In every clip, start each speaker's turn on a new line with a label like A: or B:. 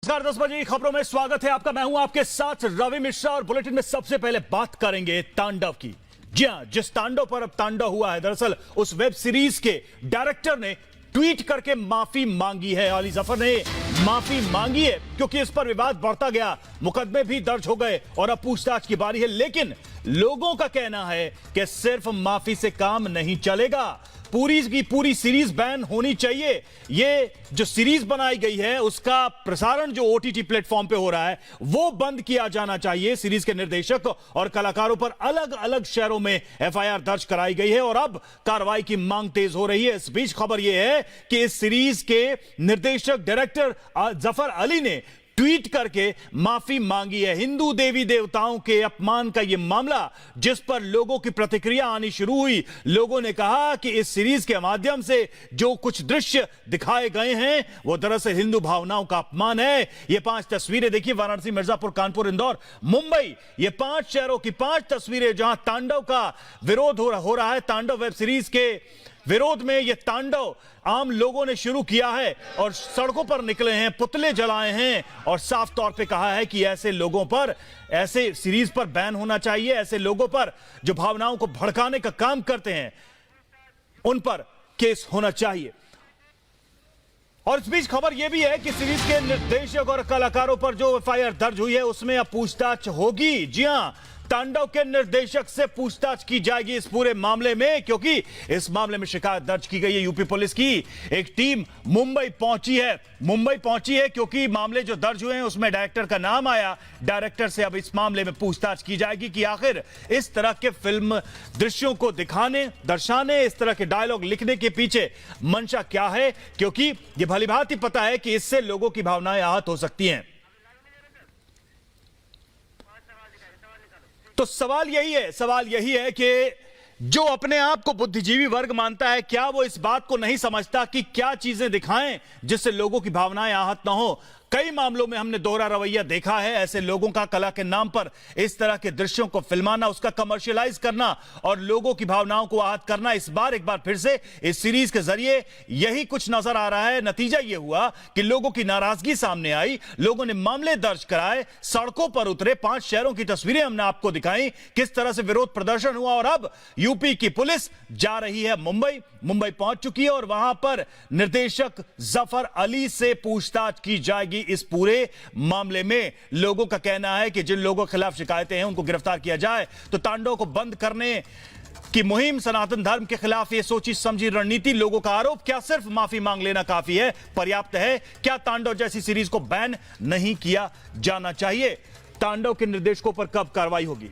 A: नमस्कार, 10 बजे की खबरों में स्वागत है आपका। मैं हूं आपके साथ रवि मिश्रा और बुलेटिन में सबसे पहले बात करेंगे तांडव की। जी हां, जिस तांडव पर अब तांडव हुआ है, दरअसल उस वेब सीरीज के डायरेक्टर ने ट्वीट करके माफी मांगी है। अली जफर ने माफी मांगी है क्योंकि इस पर विवाद बढ़ता गया, मुकदमे भी दर्ज हो गए और अब पूछताछ की बारी है। लेकिन लोगों का कहना है कि सिर्फ माफी से काम नहीं चलेगा, पूरी की पूरी सीरीज बैन होनी चाहिए। ये जो सीरीज बनाई गई है उसका प्रसारण जो ओटीटी प्लेटफॉर्म पे हो रहा है वो बंद किया जाना चाहिए। सीरीज के निर्देशक और कलाकारों पर अलग अलग शहरों में एफआईआर दर्ज कराई गई है और अब कार्रवाई की मांग तेज हो रही है। इस बीच खबर यह है कि इस सीरीज के निर्देशक डायरेक्टर जफर अली ने ट्वीट करके माफी मांगी है। हिंदू देवी देवताओं के अपमान का यह मामला जिस पर लोगों की प्रतिक्रिया आनी शुरू हुई। लोगों ने कहा कि इस सीरीज के माध्यम से जो कुछ दृश्य दिखाए गए हैं वो दरअसल हिंदू भावनाओं का अपमान है। ये 5 तस्वीरें देखिए, वाराणसी, मिर्जापुर, कानपुर, इंदौर, मुंबई, ये 5 शहरों की 5 तस्वीरें जहां तांडव का विरोध हो रहा है। तांडव वेब सीरीज के विरोध में यह तांडव आम लोगों ने शुरू किया है और सड़कों पर निकले हैं, पुतले जलाए हैं और साफ तौर पे कहा है कि ऐसे लोगों पर, ऐसे सीरीज पर बैन होना चाहिए। ऐसे लोगों पर जो भावनाओं को भड़काने का काम करते हैं उन पर केस होना चाहिए। और इस बीच खबर यह भी है कि सीरीज के निर्देशक और कलाकारों पर जो एफआईआर दर्ज हुई है उसमें अब पूछताछ होगी। जी हां, तांडव के निर्देशक से पूछताछ की जाएगी इस पूरे मामले में, क्योंकि इस मामले में शिकायत दर्ज की गई है। यूपी पुलिस की एक टीम मुंबई पहुंची है क्योंकि मामले जो दर्ज हुए हैं उसमें डायरेक्टर का नाम आया। डायरेक्टर से अब इस मामले में पूछताछ की जाएगी कि आखिर इस तरह के फिल्म दृश्यों को दिखाने, दर्शाने, इस तरह के डायलॉग लिखने के पीछे मंशा क्या है, क्योंकि यह भलीभांति पता है कि इससे लोगों की भावनाएं आहत हो सकती हैं। तो सवाल यही है कि जो अपने आप को बुद्धिजीवी वर्ग मानता है, क्या वो इस बात को नहीं समझता कि क्या चीजें दिखाएं जिससे लोगों की भावनाएं आहत ना हो। कई मामलों में हमने दोहरा रवैया देखा है। ऐसे लोगों का कला के नाम पर इस तरह के दृश्यों को फिल्माना, उसका कमर्शियलाइज करना और लोगों की भावनाओं को आहत करना। इस बार एक बार फिर से इस सीरीज के जरिए यही कुछ नजर आ रहा है। नतीजा यह हुआ कि लोगों की नाराजगी सामने आई, लोगों ने मामले दर्ज कराए, सड़कों पर उतरे। 5 शहरों की तस्वीरें हमने आपको दिखाई, किस तरह से विरोध प्रदर्शन हुआ। और अब यूपी की पुलिस जा रही है मुंबई पहुंच चुकी है और वहां पर निर्देशक जफर अली से पूछताछ की जाएगी इस पूरे मामले में। लोगों का कहना है कि जिन लोगों के खिलाफ शिकायतें हैं उनको गिरफ्तार किया जाए। तो तांडव को बंद करने की मुहिम, सनातन धर्म के खिलाफ ये सोची समझी रणनीति। लोगों का आरोप, क्या सिर्फ माफी मांग लेना काफी है, पर्याप्त है? क्या तांडव जैसी सीरीज को बैन नहीं किया जाना चाहिए? तांडव के निर्देशकों पर कब कार्रवाई होगी?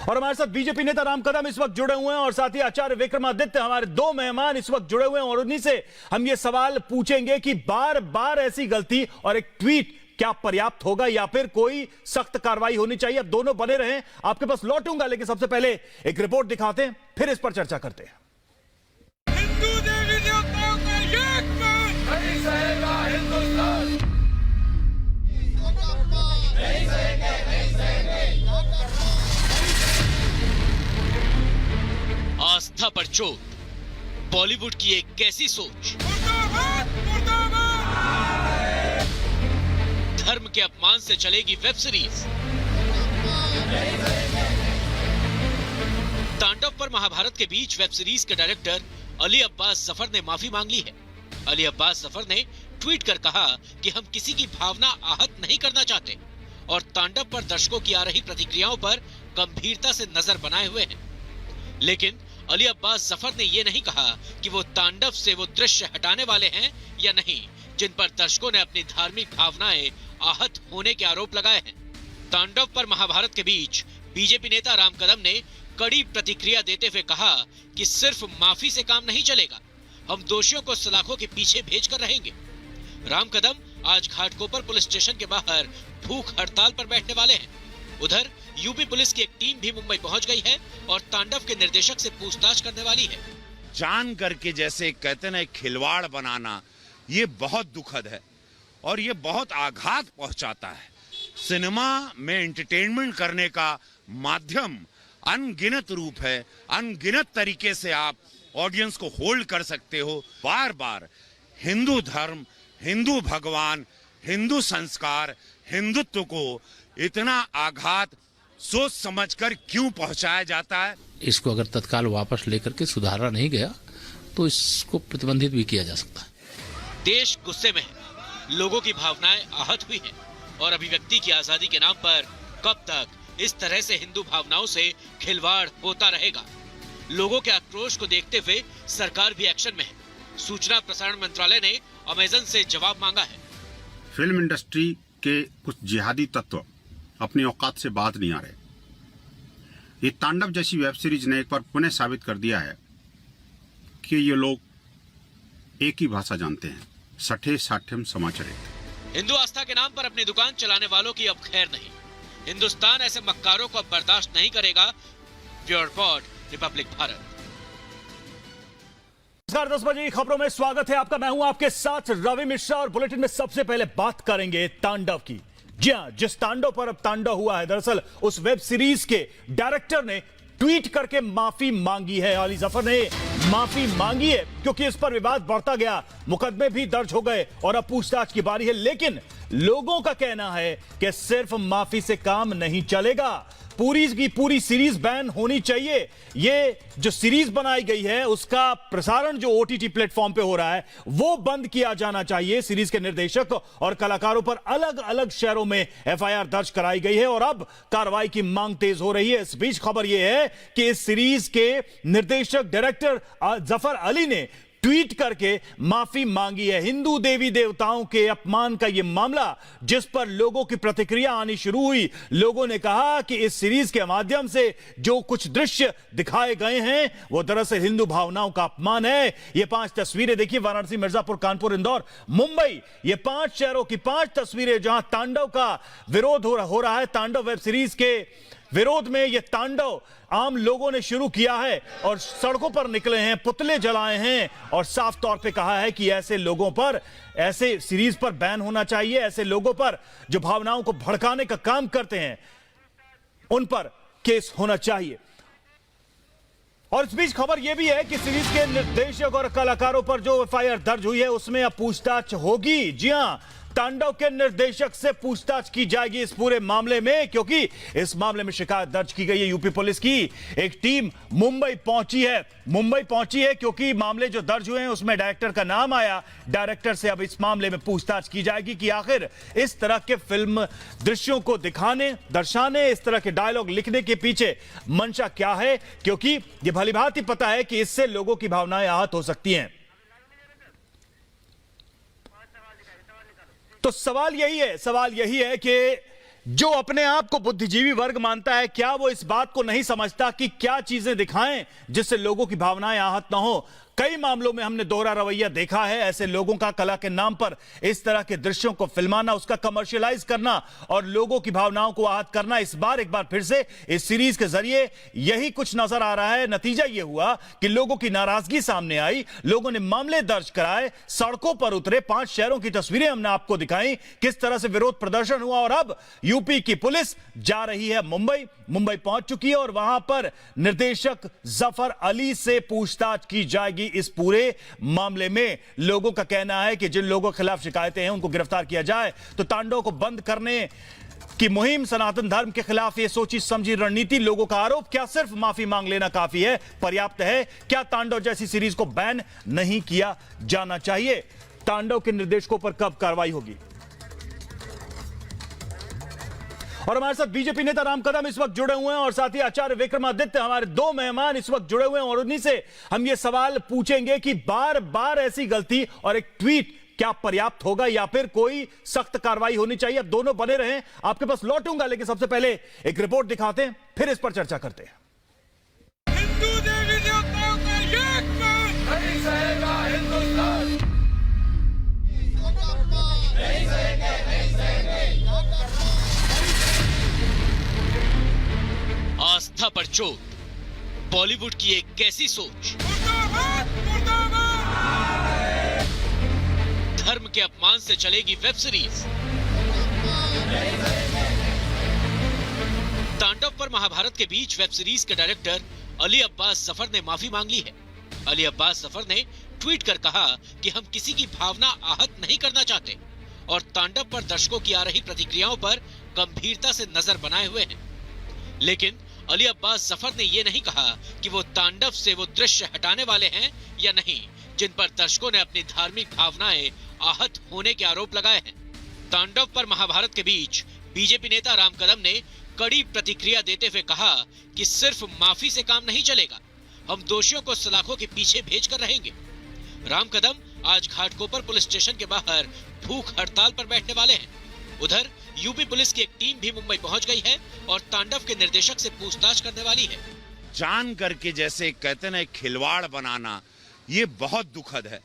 A: और हमारे साथ बीजेपी नेता राम कदम इस वक्त जुड़े हुए हैं और साथ ही आचार्य विक्रमादित्य, हमारे 2 मेहमान इस वक्त जुड़े हुए हैं और उन्हीं से हम ये सवाल पूछेंगे कि बार बार ऐसी गलती और एक ट्वीट क्या पर्याप्त होगा या फिर कोई सख्त कार्रवाई होनी चाहिए? अब दोनों बने रहें, आपके पास लौटूंगा, लेकिन सबसे पहले एक रिपोर्ट दिखाते हैं, फिर इस पर चर्चा करते हैं।
B: हिंदू देवी देवताओं का एक नहीं सहेगा हिंदुस्तान। नहीं सहेंगे, नहीं सहेंगे।
C: आस्था पर चोट, बॉलीवुड की एक कैसी सोच।
B: मुर्दाबाद, मुर्दाबाद।
C: धर्म के अपमान से चलेगी वेब सीरीज। तांडव पर महाभारत के बीच वेब सीरीज के डायरेक्टर अली अब्बास जफर ने माफी मांग ली है। अली अब्बास जफर ने ट्वीट कर कहा कि हम किसी की भावना आहत नहीं करना चाहते और तांडव पर दर्शकों की आ रही प्रतिक्रियाओं पर गंभीरता से नजर बनाए हुए हैं। लेकिन अली अब्बास जफर ने यह नहीं कहा कि वो तांडव से वो दृश्य हटाने वाले हैं या नहीं जिन पर दर्शकों ने अपनी धार्मिक भावनाएं आहत होने के आरोप लगाए हैं। तांडव पर महाभारत के बीच बीजेपी नेता राम कदम ने कड़ी प्रतिक्रिया देते हुए कहा कि सिर्फ माफी से काम नहीं चलेगा, हम दोषियों को सलाखों के पीछे भेज कर रहेंगे। राम कदम आज घाटकोपर पुलिस स्टेशन के बाहर भूख हड़ताल पर बैठने वाले हैं। उधर यूपी पुलिस की एक टीम भी मुंबई पहुंच गई है और तांडव के निर्देशक से पूछताछ करने वाली है।
D: जान करके, जैसे कहते ना, खिलवाड़ बनाना, ये बहुत दुखद है और ये बहुत आघात पहुंचाता है। सिनेमा में एंटरटेनमेंट करने का माध्यम अनगिनत रूप है, अनगिनत तरीके से आप ऑडियंस को होल्ड कर सकते हो। बार बार हिंदू धर्म, हिंदू भगवान, हिंदू संस्कार, हिंदुत्व को इतना आघात सोच समझकर क्यों पहुंचाया जाता है?
E: इसको अगर तत्काल वापस लेकर के सुधारा नहीं गया तो इसको प्रतिबंधित भी किया जा सकता है।
C: देश गुस्से में है, लोगों की भावनाएं आहत हुई हैं और अभिव्यक्ति की आजादी के नाम पर कब तक इस तरह से हिंदू भावनाओं से खिलवाड़ होता रहेगा? लोगों के आक्रोश को देखते हुए सरकार भी एक्शन में है। सूचना प्रसारण मंत्रालय ने अमेजन से जवाब मांगा है।
F: फिल्म इंडस्ट्री के कुछ जिहादी तत्व अपनी औकात से बात नहीं आ रहे। ये तांडव जैसी वेब सीरीज ने एक बार पुनः साबित कर दिया है कि ये लोग एक ही भाषा जानते हैं, सठे साठ्यम समाचरित।
C: हिंदू आस्था के नाम पर अपनी दुकान चलाने वालों की अब खैर नहीं। हिंदुस्तान ऐसे मक्कारों को अब बर्दाश्त नहीं करेगा। Bureau report, Republic Bharat.
A: नमस्कार, 10 बजे की खबरों में स्वागत है आपका। मैं हूं आपके साथ रवि मिश्रा और बुलेटिन में सबसे पहले बात करेंगे तांडव की। जी हां, जिस तांडव पर अब तांडव हुआ है, दरअसल उस वेब सीरीज के डायरेक्टर ने ट्वीट करके माफी मांगी है। अली जफर ने माफी मांगी है क्योंकि इस पर विवाद बढ़ता गया, मुकदमे भी दर्ज हो गए और अब पूछताछ की बारी है। लेकिन लोगों का कहना है कि सिर्फ माफी से काम नहीं चलेगा, पूरी की पूरी सीरीज बैन होनी चाहिए। ये जो सीरीज बनाई गई है उसका प्रसारण जो ओटीटी प्लेटफॉर्म पे हो रहा है वो बंद किया जाना चाहिए। सीरीज के निर्देशक और कलाकारों पर अलग अलग शहरों में एफआईआर दर्ज कराई गई है और अब कार्रवाई की मांग तेज हो रही है। इस बीच खबर यह है कि इस सीरीज के निर्देशक डायरेक्टर जफर अली ने ट्वीट करके माफी मांगी है। हिंदू देवी देवताओं के अपमान का यह मामला जिस पर लोगों की प्रतिक्रिया आनी शुरू हुई। लोगों ने कहा कि इस सीरीज के माध्यम से जो कुछ दृश्य दिखाए गए हैं वो दरअसल हिंदू भावनाओं का अपमान है। ये 5 तस्वीरें देखिए, वाराणसी, मिर्जापुर, कानपुर, इंदौर, मुंबई, ये 5 शहरों की 5 तस्वीरें जहां तांडव का विरोध हो रहा है। तांडव वेब सीरीज के विरोध में यह तांडव आम लोगों ने शुरू किया है और सड़कों पर निकले हैं, पुतले जलाए हैं और साफ तौर पे कहा है कि ऐसे लोगों पर, ऐसे सीरीज पर बैन होना चाहिए। ऐसे लोगों पर जो भावनाओं को भड़काने का काम करते हैं उन पर केस होना चाहिए। और इस बीच खबर यह भी है कि सीरीज के निर्देशक और कलाकारों पर जो एफआईआर दर्ज हुई है उसमें अब पूछताछ होगी। जी हां, तांडव के निर्देशक से पूछताछ की जाएगी इस पूरे मामले में, क्योंकि इस मामले में शिकायत दर्ज की गई है। यूपी पुलिस की एक टीम मुंबई पहुंची है क्योंकि मामले जो दर्ज हुए हैं उसमें डायरेक्टर का नाम आया। डायरेक्टर से अब इस मामले में पूछताछ की जाएगी कि आखिर इस तरह के फिल्म दृश्यों को दिखाने, दर्शाने, इस तरह के डायलॉग लिखने के पीछे मंशा क्या है, क्योंकि यह भलीभांति पता है कि इससे लोगों की भावनाएं आहत हो सकती हैं। तो सवाल यही है कि जो अपने आप को बुद्धिजीवी वर्ग मानता है, क्या वो इस बात को नहीं समझता कि क्या चीजें दिखाएं जिससे लोगों की भावनाएं आहत ना हो। कई मामलों में हमने दोहरा रवैया देखा है। ऐसे लोगों का कला के नाम पर इस तरह के दृश्यों को फिल्माना, उसका कमर्शियलाइज करना और लोगों की भावनाओं को आहत करना। इस बार एक बार फिर से इस सीरीज के जरिए यही कुछ नजर आ रहा है। नतीजा यह हुआ कि लोगों की नाराजगी सामने आई, लोगों ने मामले दर्ज कराए, सड़कों पर उतरे। 5 शहरों की तस्वीरें हमने आपको दिखाई, किस तरह से विरोध प्रदर्शन हुआ। और अब यूपी की पुलिस जा रही है मुंबई पहुंच चुकी है और वहां पर निर्देशक जफर अली से पूछताछ की जाएगी इस पूरे मामले में। लोगों का कहना है कि जिन लोगों के खिलाफ शिकायतें हैं उनको गिरफ्तार किया जाए तो तांडव को बंद करने की मुहिम, सनातन धर्म के खिलाफ ये सोची समझी रणनीति। लोगों का आरोप, क्या सिर्फ माफी मांग लेना काफी है, पर्याप्त है? क्या तांडव जैसी सीरीज को बैन नहीं किया जाना चाहिए? तांडव के निर्देशकों पर कब कार्रवाई होगी? और हमारे साथ बीजेपी नेता राम कदम इस वक्त जुड़े हुए हैं और साथ ही आचार्य विक्रमादित्य, हमारे 2 मेहमान इस वक्त जुड़े हुए हैं और उन्हीं से हम ये सवाल पूछेंगे कि बार बार ऐसी गलती और एक ट्वीट क्या पर्याप्त होगा या फिर कोई सख्त कार्रवाई होनी चाहिए? अब दोनों बने रहें, आपके पास लौटूंगा, लेकिन सबसे पहले एक रिपोर्ट दिखाते हैं, फिर इस पर चर्चा करते हैं।
B: हिंदू देवी देवताओं का एक मन नहीं सहेगा हिंदुस्तान। नहीं सहेंगे, नहीं सहेंगे।
C: आस्था पर चोट, बॉलीवुड की एक कैसी सोच,
B: मुर्दाबाद, मुर्दाबाद।
C: धर्म के अपमान से चलेगी वेब सीरीज। तांडव पर महाभारत के बीच वेब सीरीज के डायरेक्टर अली अब्बास जफर ने माफी मांग ली है। अली अब्बास जफर ने ट्वीट कर कहा कि हम किसी की भावना आहत नहीं करना चाहते और तांडव पर दर्शकों की आ रही प्रतिक्रियाओं पर गंभीरता से नजर बनाए हुए हैं। लेकिन अली अब्बास जफर ने यह नहीं कहा कि वो तांडव से वो दृश्य हटाने वाले हैं या नहीं जिन पर दर्शकों ने अपनी धार्मिक भावनाएं आहत होने के आरोप लगाए हैं। तांडव पर महाभारत के बीच बीजेपी नेता राम कदम ने कड़ी प्रतिक्रिया देते हुए कहा कि सिर्फ माफी से काम नहीं चलेगा, हम दोषियों को सलाखों के पीछे भेजकर रहेंगे। राम कदम आज घाटकोपर पुलिस स्टेशन के बाहर भूख हड़ताल पर बैठने वाले हैं। उधर यूपी पुलिस की एक टीम भी मुंबई पहुंच गई है और तांडव के निर्देशक से पूछताछ करने वाली है।
D: जान करके जैसे कहते ना खिलवाड़ बनाना, ये बहुत दुखद है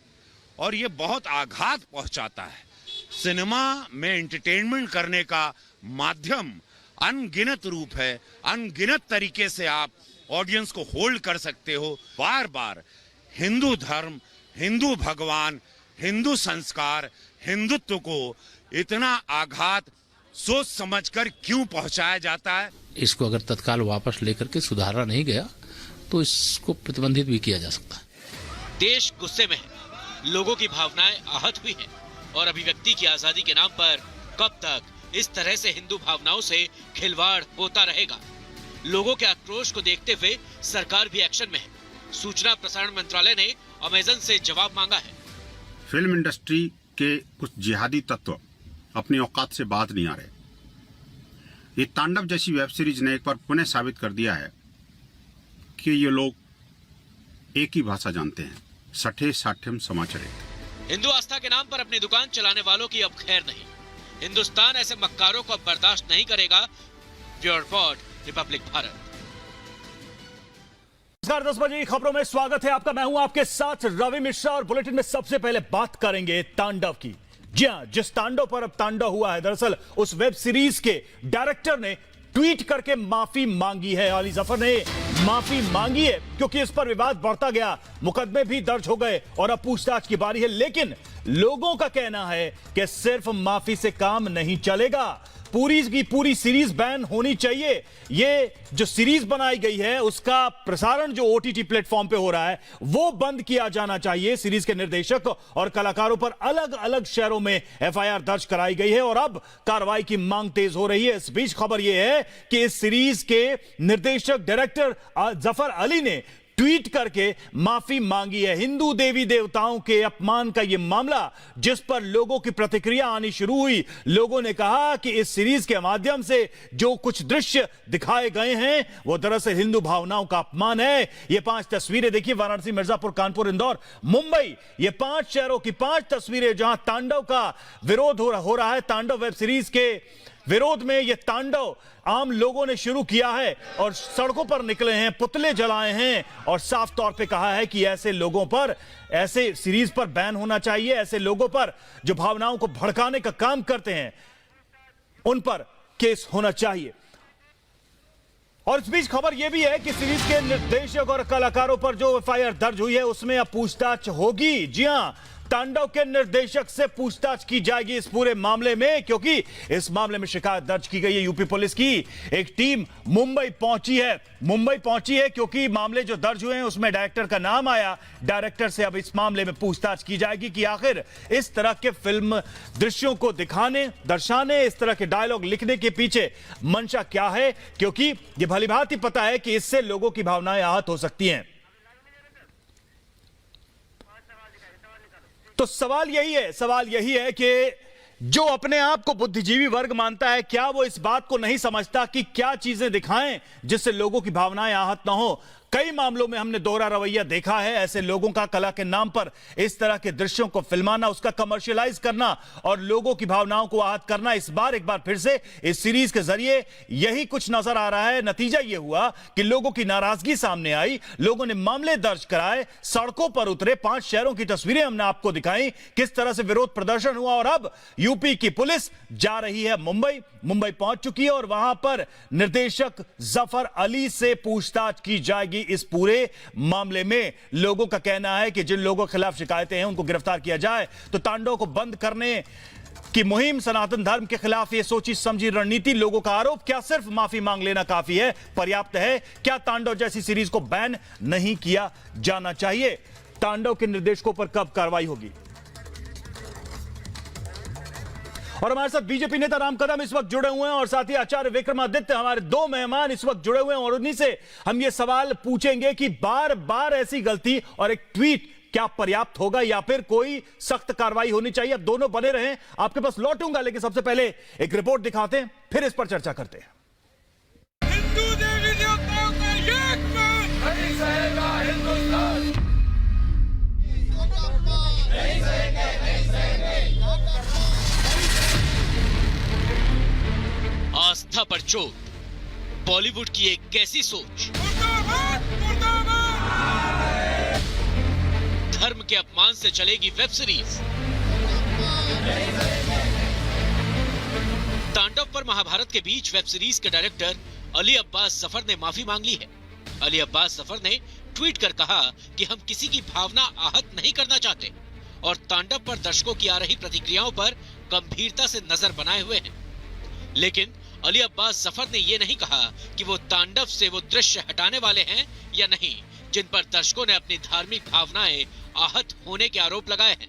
D: और ये बहुत आघात पहुंचाता है। सिनेमा में एंटरटेनमेंट करने का माध्यम अनगिनत रूप है, अनगिनत तरीके से आप ऑडियंस को होल्ड कर सकते हो। बार बार हिंदू धर्म, हिंदू भगवान, हिंदू संस्कार, हिंदुत्व को इतना आघात सोच समझकर क्यों पहुंचाया जाता है?
E: इसको अगर तत्काल वापस लेकर के सुधारा नहीं गया तो इसको प्रतिबंधित भी किया जा सकता है।
C: देश गुस्से में है, लोगों की भावनाएं आहत हुई हैं और अभिव्यक्ति की आजादी के नाम पर कब तक इस तरह से हिंदू भावनाओं से खिलवाड़ होता रहेगा? लोगों के आक्रोश को देखते हुए सरकार भी एक्शन में है। सूचना प्रसारण मंत्रालय ने अमेजन से जवाब मांगा है।
F: फिल्म इंडस्ट्री के कुछ जिहादी तत्व अपनी औकात से बात नहीं आ रहे। ये तांडव जैसी वेब सीरीज ने एक बार पुनः साबित कर दिया है कि ये लोग एक ही भाषा जानते हैं, सठे साठ्यम समाचरित।
C: हिंदू आस्था के नाम पर अपनी दुकान चलाने वालों की अब खैर नहीं। हिंदुस्तान ऐसे मक्कारों को अब बर्दाश्त नहीं करेगा। Bureau report, Republic Bharat.
A: नमस्कार, 10 बजे की खबरों में स्वागत है आपका। मैं हूं आपके साथ रवि मिश्रा और बुलेटिन में सबसे पहले बात करेंगे तांडव की। जी हां, जिस तांडव पर अब तांडव हुआ है, दरअसल उस वेब सीरीज के डायरेक्टर ने ट्वीट करके माफी मांगी है। अली जफर ने माफी मांगी है क्योंकि इस पर विवाद बढ़ता गया, मुकदमे भी दर्ज हो गए और अब पूछताछ की बारी है। लेकिन लोगों का कहना है कि सिर्फ माफी से काम नहीं चलेगा, पूरी की पूरी सीरीज बैन होनी चाहिए। ये जो सीरीज बनाई गई है उसका प्रसारण जो ओटीटी प्लेटफॉर्म पे हो रहा है वो बंद किया जाना चाहिए। सीरीज के निर्देशक और कलाकारों पर अलग अलग शहरों में एफआईआर दर्ज कराई गई है और अब कार्रवाई की मांग तेज हो रही है। इस बीच खबर यह है कि इस सीरीज के निर्देशक डायरेक्टर जफर अली ने ट्वीट करके माफी मांगी है। हिंदू देवी देवताओं के अपमान का यह मामला जिस पर लोगों की प्रतिक्रिया आनी शुरू हुई। लोगों ने कहा कि इस सीरीज के माध्यम से जो कुछ दृश्य दिखाए गए हैं वो दरअसल हिंदू भावनाओं का अपमान है। ये 5 तस्वीरें देखिए, वाराणसी, मिर्जापुर, कानपुर, इंदौर, मुंबई, ये 5 शहरों की 5 तस्वीरें जहां तांडव का विरोध हो रहा है। तांडव वेब सीरीज के विरोध में यह तांडव आम लोगों ने शुरू किया है और सड़कों पर निकले हैं, पुतले जलाए हैं और साफ तौर पे कहा है कि ऐसे लोगों पर, ऐसे सीरीज पर बैन होना चाहिए। ऐसे लोगों पर जो भावनाओं को भड़काने का काम करते हैं उन पर केस होना चाहिए। और इस बीच खबर यह भी है कि सीरीज के निर्देशक और कलाकारों पर जो एफआईआर दर्ज हुई है उसमें अब पूछताछ होगी। जी हां, तांडव के निर्देशक से पूछताछ की जाएगी इस पूरे मामले में, क्योंकि इस मामले में शिकायत दर्ज की गई है। यूपी पुलिस की एक टीम मुंबई पहुंची है क्योंकि मामले जो दर्ज हुए हैं उसमें डायरेक्टर का नाम आया। डायरेक्टर से अब इस मामले में पूछताछ की जाएगी कि आखिर इस तरह के फिल्म दृश्यों को दिखाने, दर्शाने, इस तरह के डायलॉग लिखने के पीछे मंशा क्या है, क्योंकि यह भलीभांति पता है कि इससे लोगों की भावनाएं आहत हो सकती हैं। तो सवाल यही है कि जो अपने आप को बुद्धिजीवी वर्ग मानता है, क्या वो इस बात को नहीं समझता कि क्या चीजें दिखाएं जिससे लोगों की भावनाएं आहत ना हो। कई मामलों में हमने दोहरा रवैया देखा है। ऐसे लोगों का कला के नाम पर इस तरह के दृश्यों को फिल्माना, उसका कमर्शियलाइज करना और लोगों की भावनाओं को आहत करना। इस बार एक बार फिर से इस सीरीज के जरिए यही कुछ नजर आ रहा है। नतीजा यह हुआ कि लोगों की नाराजगी सामने आई, लोगों ने मामले दर्ज कराए, सड़कों पर उतरे। 5 शहरों की तस्वीरें हमने आपको दिखाई, किस तरह से विरोध प्रदर्शन हुआ। और अब यूपी की पुलिस जा रही है मुंबई पहुंच चुकी है और वहां पर निर्देशक जफर अली से पूछताछ की जाएगी इस पूरे मामले में। लोगों का कहना है कि जिन लोगों के खिलाफ शिकायतें हैं उनको गिरफ्तार किया जाए। तो तांडव को बंद करने की मुहिम, सनातन धर्म के खिलाफ ये सोची समझी रणनीति। लोगों का आरोप, क्या सिर्फ माफी मांग लेना काफी है, पर्याप्त है? क्या तांडव जैसी सीरीज को बैन नहीं किया जाना चाहिए? तांडव के निर्देशकों पर कब कार्रवाई होगी। और हमारे साथ बीजेपी नेता राम कदम इस वक्त जुड़े हुए हैं और साथ ही आचार्य विक्रमादित्य, हमारे दो मेहमान इस वक्त जुड़े हुए हैं और उन्हीं से हम ये सवाल पूछेंगे कि बार बार ऐसी गलती और एक ट्वीट क्या पर्याप्त होगा या फिर कोई सख्त कार्रवाई होनी चाहिए। अब दोनों बने रहें, आपके पास लौटूंगा, लेकिन सबसे पहले एक रिपोर्ट दिखाते हैं, फिर इस पर चर्चा करते हैं।
B: हिंदू देवी देवताओं का एक पेड़ नहीं सहेगा हिंदुस्तान।
C: आस्था पर चोट, बॉलीवुड की एक कैसी सोच,
B: मुर्दाबाद मुर्दाबाद।
C: धर्म के अपमान से चलेगी वेब सीरीज। तांडव पर महाभारत के बीच वेब सीरीज के डायरेक्टर अली अब्बास जफर ने माफी मांग ली है। अली अब्बास जफर ने ट्वीट कर कहा कि हम किसी की भावना आहत नहीं करना चाहते और तांडव पर दर्शकों की आ रही प्रतिक्रियाओं पर गंभीरता से नजर बनाए हुए हैं। लेकिन अली अब्बास जफर ने यह नहीं कहा कि वो तांडव से वो दृश्य हटाने वाले हैं या नहीं जिन पर दर्शकों ने अपनी धार्मिक भावनाएं आहत होने के आरोप लगाए हैं।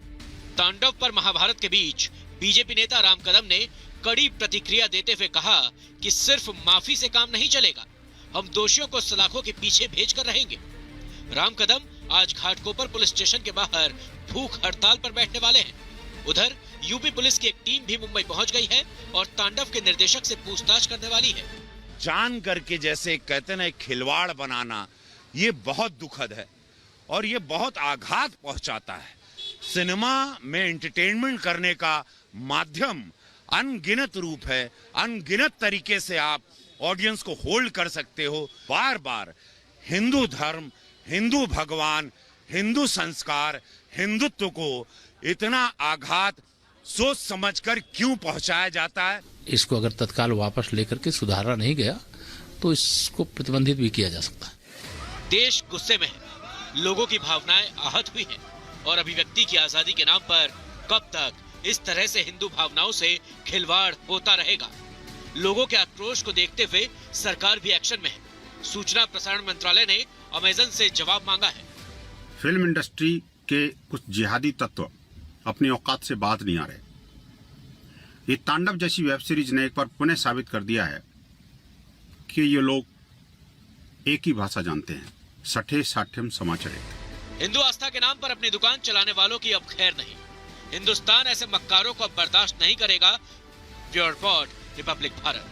C: तांडव पर महाभारत के बीच बीजेपी नेता राम कदम ने कड़ी प्रतिक्रिया देते हुए कहा कि सिर्फ माफी से काम नहीं चलेगा, हम दोषियों को सलाखों के पीछे भेज कर रहेंगे। राम कदम आज घाटकोपर पुलिस स्टेशन के बाहर भूख हड़ताल पर बैठने वाले हैं। उधर यूपी पुलिस की एक टीम भी मुंबई पहुंच गई है और तांडव के निर्देशक से पूछताछ करने वाली है।
D: जान करके जैसे कहते ना खिलवाड़ बनाना, ये बहुत दुखद है और ये बहुत आघात पहुंचाता है। सिनेमा में एंटरटेनमेंट करने का माध्यम अनगिनत रूप है, अनगिनत तरीके से आप ऑडियंस को होल्ड कर सकते हो। बार बार हिंदू धर्म, हिंदू भगवान, हिंदू संस्कार, हिंदुत्व को इतना आघात सोच समझकर क्यों पहुंचाया जाता है।
E: इसको अगर तत्काल वापस लेकर के सुधारा नहीं गया तो इसको प्रतिबंधित भी किया जा सकता है।
C: देश गुस्से में है, लोगों की भावनाएं आहत हुई हैं और अभिव्यक्ति की आजादी के नाम पर कब तक इस तरह से हिंदू भावनाओं से खिलवाड़ होता रहेगा। लोगों के आक्रोश को देखते हुए सरकार भी एक्शन में है। सूचना प्रसारण मंत्रालय ने अमेजन से जवाब मांगा है।
F: फिल्म इंडस्ट्री के कुछ जिहादी तत्व अपनी औकात से बात नहीं आ रहे। ये तांडव जैसी वेब सीरीज ने एक बार पुनः साबित कर दिया है कि ये लोग एक ही भाषा जानते हैं, सठे साठ्यम समाचरे।
C: हिंदू आस्था के नाम पर अपनी दुकान चलाने वालों की अब खैर नहीं। हिंदुस्तान ऐसे मक्कारों को अब बर्दाश्त नहीं करेगा। Bureau report, Republic Bharat.